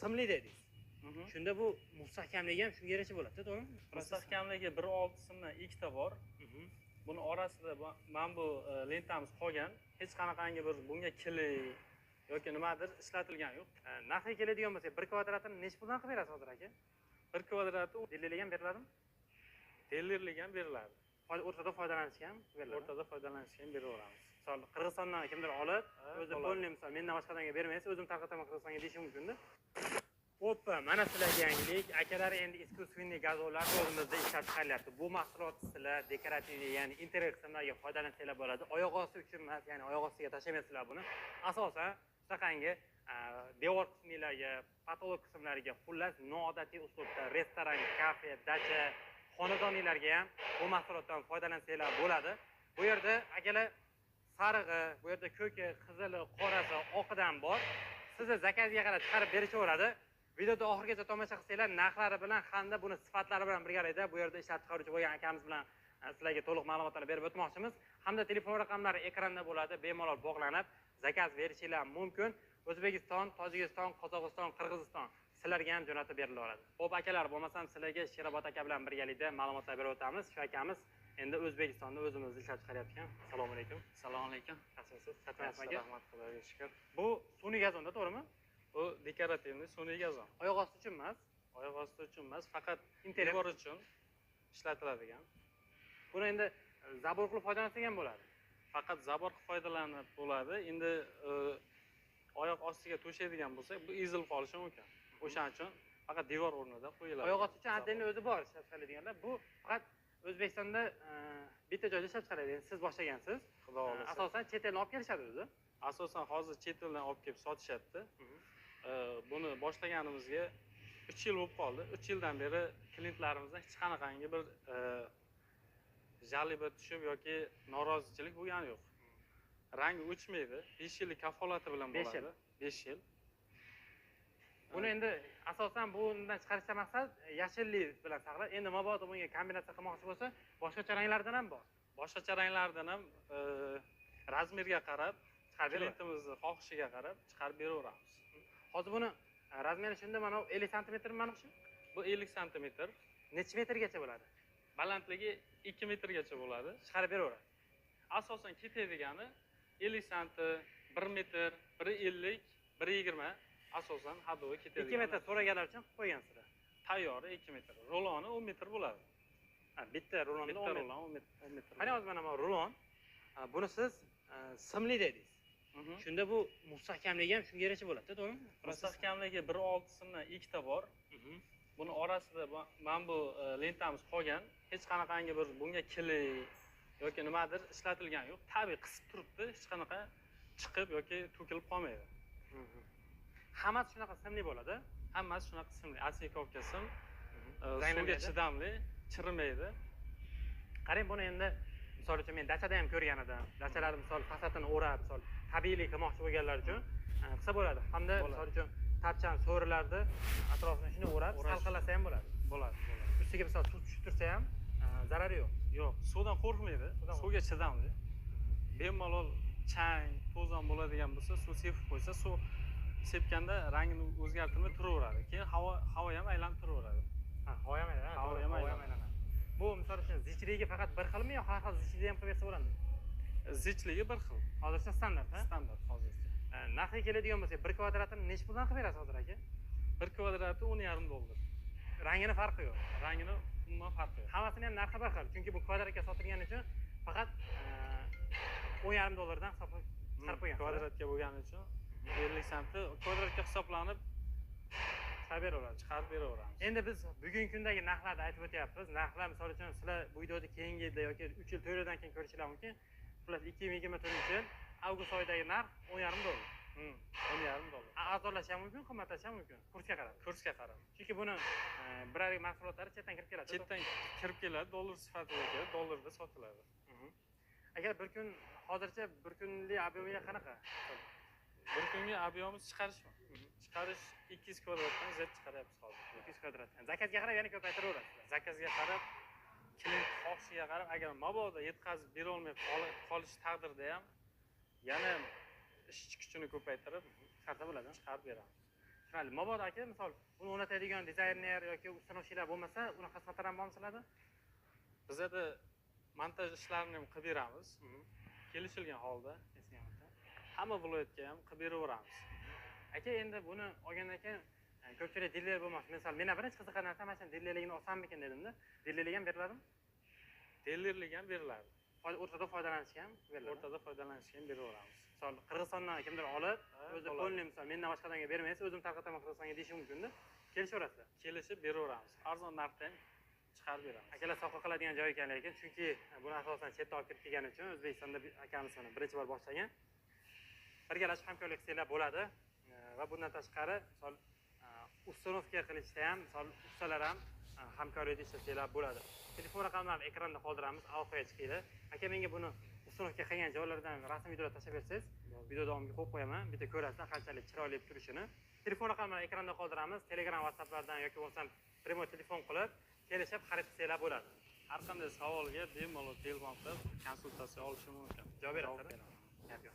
Simli dedingiz. Shunda bu mustahkamligi ham shunga yarasha bo'ladi, to'g'rimi? Mustahkamligi 1.6 simdan ikkita bor. Buni orasida mana bu lentamiz qolgan. Hech qanaqangi bir bunga kili yoki nimadir ishlatilgani yo'q. Narxiga keladigan bo'lsak, 1 kvadratini necha puldan qilib berasiz hozir aka? 1 kvadrati Dellerlik ham beriladimi? dellerlik ham beriladi. O'rtada foydalanishga ham beriladi. O'rtada foydalanishga ham beraveramiz. Misol Qirg'izistondan kimdir olib, o'zi polni misol mendan boshqalarga bermaysiz, o'zim tarqataman Qirg'izistonga deyishi mumkin-da. Oppa, mana sizlarga yangilik. Akalar endi искусственный gazonlar o'zimizda ishlab chiqarilyapti. Bu mahsulot sizlar dekorativ, ya'ni interior qismlarga foydalansanglar bo'ladi. Oyoq osti uchun emas, ya'ni oyoq ostiga tashlamaysizlar buni. Asosan shunaqangi devor qismlariga, patolog qismlariga, xullas noodatiy uslubda restoran, kafe, dacha, xonadonlarga ham bu mahsulotdan foydalansanglar bo'ladi. Bu yerda akalar sarig'i, bu yerda ko'ki, qizili, qorasi, oqidan bor. Sizni zakazga qarab chiqarib berishaveradi. Videoda oxirigacha tomosha qilsanglar, narxlari bilan hamda buni sifatlari bilan birgalikda bu yerda ishlab chiqaruvchi bo'lgan akamiz bilan sizlarga to'liq ma'lumotlarni berib o'tmoqchimiz. Hamda telefon raqamlari ekranda bo'ladi, bemalol bog'lanib zakaz berishingiz mumkin. O'zbekiston, Tojikiston, Qozog'iston, Qirg'iziston sizlarga ham jo'natib berilaveradi. Xo'p akalar, bo'lmasam sizlarga Sherobod aka bilan birgalikda ma'lumotlar berib o'tamiz. Shu akamiz endi O'zbekistonda o'zimizni ishlab chiqaryapti. Assalomu alaykum. Assalomu alaykum. Yaxshimisiz? Shatmayapsiz aka? Rahmat, Xudoga shukr. Bu sun'iy gazonda, to'g'rimi? Bu dekorativniy sun'iy gazon. Oyoq osti uchun emas, Oyoq osti uchun emas, faqat Interior. devor uchun ishlatiladigan. buni endi zabor qilib foydalansak ham bo'ladi. Faqat zabor qilib foydalanib bo'ladi. Endi oyoq ostiga to'shaydigan bo'lsak, bu ezilib qolishi mumkin. O'shaning uchun faqat devor o'rnida qo'yiladi. Oyoq osti uchun attenni o'zi bor ishlab chiqaradiganlar. Bu faqat O'zbekistonda bitta joyda ishlab chiqaradi. Endi siz boshlagansiz. Xudo xolasa. Asosan chet eldan olib kelishadi o'zi. Asosan hozir chet eldan olib kelib sotishadi. Buni boshlaganimizga 3 yil bo'lib qoldi. 3 yildan beri klientlarimizdan hech qanaqangi bir jaliba tushib yoki norozichilik bo'lgani yo'q. Rangi o'chmaydi. 5 yillik kafolati bilan bo'ladi. 5 yil. Buni endi asosan bundan chiqarishdan maqsad yashillik bilan saqlab. Endi mabodo bunga kombinatsiya qilmoqchi bo'lsa, boshqacha ranglardan ham bor. Boshqacha ranglardan ham razmerga qarab, klientimizning xohishiga qarab chiqarib beraveramiz. Hozir buni razmeri shunda mana 50 sm mana shu. Bu 50 sm, Necha metrgacha bo'ladi? balandligi 2 metrgacha bo'ladi. Chiqarib beraveradi. Asosan ketadigani 50 sm, 1 metr, 1.50, 1.20 asosan hadovi ketadi. 2 metr so'raganlar uchun qilib qo'ygansizlar. Tayyori 2 metr. Ruloni 10 metr bo'ladi. Bitta rulonda Bitta 10 rulon 10 metr. Qani hozir mana bu rulon. Buni siz simli dedingiz. Shunda bu mustahkamligi ham shunga yarasha bo'ladi, to'g'rimi? Mustahkamligi 1.6 simdan ikkita bor. Buni orasida mana bu lentamiz qolgan. Hech qanaqangi bir bunga kili yoki nimadir ishlatilgani yo'q. Tabiiy qisib turibdi, hech qanaqa chiqib yoki to'kilib qolmaydi. Hammasi shunaqa simli bo'ladi. Hammasi shunaqa simli, aslikovka sim. Suvga chidamli, chirimaydi. Qarang, buni endi misol uchun men dachada ham ko'rgan edim. Dachalar misol fasadini o'rab, misol tabiiylik qilmoqchi bo'lganlar uchun qilsa bo'ladi. Hamda misol uchun tapchan so'rilarni atrofini shuni o'rab, salqinlasa ham bo'ladi. Bo'ladi. Ustiga misol suv tushib tursa ham zarari yo'q. Yo'q, suvdan qo'rqmaydi, suvga chidamli. Bemalol chang, to'zon bo'ladigan bo'lsa, suv sepib qo'ysa, suv sepganda rangini o'zgartirmay turaveradi. Keyin havo ham aylanib turaveradi. Havo ham aylanadi. Bu misol uchun zichligi faqat bir xilmi yo har xil zichlikda ham qilib bersa bo'ladimi? Zichligi bir xil. Hozircha standart, ha? Standart hozircha. Narxiga keladigan bo'lsak, 1 kvadratini necha puldan qilib berasiz hozir aka? 1 kvadrati $10,5. Rangini farqi yo'q. Rangini umuman farqi yo'q. Hammasini ham narxi bir xil. Chunki bu kvadratga sotilgani uchun faqat $10,5 dan hisoblab chiqarib qo'ygan. Kvadratga bo'lgani uchun 50 senti kvadratga hisoblanib chiqarib beraveramiz. Endi biz bugungi kundagi narxlarni aytib o'tyapmiz. Narxlar misol uchun sizlar bu videoni keyingi yilda yoki 3 yil, 4 yildan keyin ko'rishingiz mumkin. Plus 2024-yil avgust oyidagi narx $10,5. $10,5. Arzonlashishi ham mumkin, qimmatlashishi ham mumkin. Kursga qarab. Kursga qarab. Chunki buni birorta mahsulotlari chetdan kirib keladi. Chetdan kirib keladi, dollar sifatida keladi, dollarda sotiladi. Agar bir kun hozircha bir kunlik ob'yemiga qanaqa? Bir kunga ob'yomimiz chiqarishmi? Chiqarish 200 kvadratdan ziyod chiqaryapmiz hozir. 200 kvadratdan. Zakazga qarab yana ko'paytiraverasiz. Zakazga qarab, klient xohishiga qarab, agar mabodo yetkazib bera olmay qolish taqdirda ham yana ishchi kuchini ko'paytirib chiqarsa bo'ladi. Chiqarib beramiz. Tushunarli. Mabodo aka, misol buni o'rnatadigan dizayner yoki ustanovchilar bo'lmasa, unaqa xizmatlar ham bormi sizlarda? Bizda montaj ishlarini ham qilib beramiz. Kelishilgan holda hamma viloyatga ham qilib beraveramiz. Aka, endi buni olgandan keyin ko'pchilik diler bo'lmoqchi. Misol, meni birinchi qiziqqan narsa mana shu dilerligini olsammikin dedimda. Dilerlik ham beriladimi? Dilerlik ham beriladi. O'rtada foydalanishga ham beriladi. O'rtada foydalanishga ham beraveramiz. Misol, Qirg'izistondan kimdir olib, o'zi polni misol mendan boshqalarga bermaysiz, o'zim tarqataman Qirg'izistonga deyish mumkin-da. Kelishaverasizlar. Kelishib beraveramiz. Arzon narxda ham chiqarib beramiz. Akalar sovg'a qiladigan joy ekan, lekin chunki buni asosan chetdan olib kirib kelgani uchun O'zbekistonda akamiz mana birinchi bor boshlagan. Birgalashib hamkorlik qilsanglar bo'ladi. Va bundan tashqari, misol uстановка qilishda ham, misol ustalar ham hamkorlikda ishlasanglar bo'ladi. Telefon raqamlarini ekranda qoldiramiz, aloqaga chiqinglar. Aka, menga buni uстановка qilgan joylardan rasm videolar tashlab bersangiz, video davomida qo'yib qo'yaman. Bitta ko'rasizlar qanchalik chiroyli turishini. Telefon raqamlarini ekranda qoldiramiz. Telegram, WhatsApplardan yoki bo'lmasam remote telefon qilib kelishib xarid qilsanglar bo'ladi. Har qanday savolga bemalol telefon qilib konsultatsiya olish mumkin. Javob berasizlar. Gap yo'q.